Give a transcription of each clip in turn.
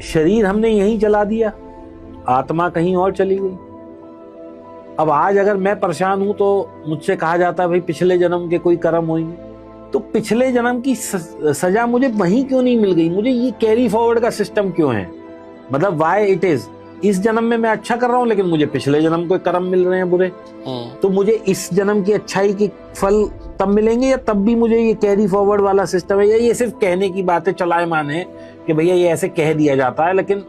शरीर हमने यहीं जला दिया, आत्मा कहीं और चली गई। अब आज अगर मैं परेशान हूं तो मुझसे कहा जाता है भाई पिछले जन्म के कोई कर्म होंगे, तो पिछले जन्म की सजा मुझे वहीं क्यों नहीं मिल गई? मुझे ये कैरी फॉरवर्ड का सिस्टम क्यों है? मतलब व्हाई इट इज, इस जन्म में मैं अच्छा कर रहा हूं लेकिन मुझे पिछले जन्म के कर्म मिल रहे हैं बुरे, तो मुझे इस जन्म की अच्छाई के फल तब मिलेंगे या तब भी मुझे ये कैरी फॉरवर्ड वाला सिस्टम है? या ये सिर्फ कहने की बातें चलायमान है कि भैया ये ऐसे कह दिया जाता है, लेकिन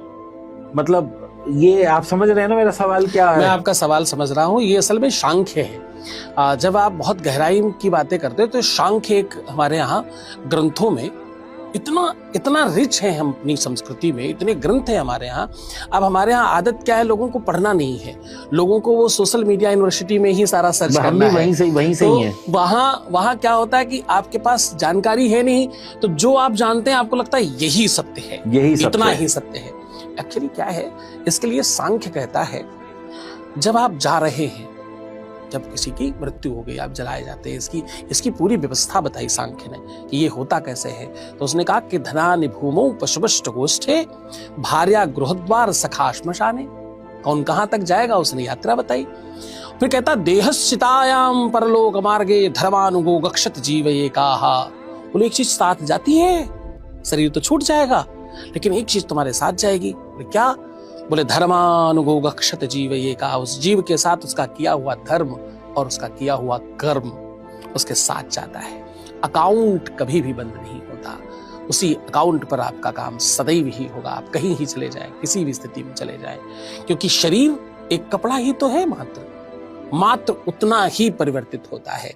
मतलब ये आप समझ रहे हैं ना मेरा सवाल क्या है? मैं आपका सवाल समझ रहा हूँ। ये असल में सांख्य है। जब आप बहुत गहराई की बातें करते हो तो सांख्य एक हमारे यहाँ ग्रंथों में इतना रिच है, हम अपनी संस्कृति में इतने ग्रंथ है हमारे यहाँ। अब हमारे यहाँ आदत क्या है, लोगों को पढ़ना नहीं है, लोगों को वो सोशल मीडिया यूनिवर्सिटी में ही सारा सर्च करना है। वहीं से ही है। वहाँ क्या होता है कि आपके पास जानकारी है नहीं, तो जो आप जानते हैं आपको लगता है यही सत्य है, इतना ही सत्य है। एक्चुअली क्या है, इसके लिए सांख्य कहता है जब आप जा रहे हैं, जब किसी की मृत्यु हो गई, आप जलाए जाते हैं, इसकी पूरी व्यवस्था बताई सांख्य ने कि ये होता कैसे है। तो उसने कहा कि धनानि भूमौ पशुवष्ट गोष्ठे भार्या गृहद्वार सखा श्मशाने। कौन कहां तक जाएगा उसने यात्रा बताई। फिर कहता देहस्थितायाम परलोक मार्गे धर्मानुगो गक्षत जीव एकाहा। बोले एक चीज साथ जाती है, शरीर तो छूट जाएगा लेकिन एक चीज तुम्हारे साथ जाएगी। बोले क्या? बोले धर्मानुगो गक्षत जीव एकाहा। उस जीव के साथ उसका किया हुआ धर्म और उसका किया हुआ कर्म उसके साथ जाता है। अकाउंट कभी भी बंद नहीं होता, उसी अकाउंट पर आपका काम सदैव ही होगा। आप कहीं ही चले जाएं, किसी भी स्थिति में चले जाएं, क्योंकि शरीर एक कपड़ा ही तो है, मात्र उतना ही परिवर्तित होता है।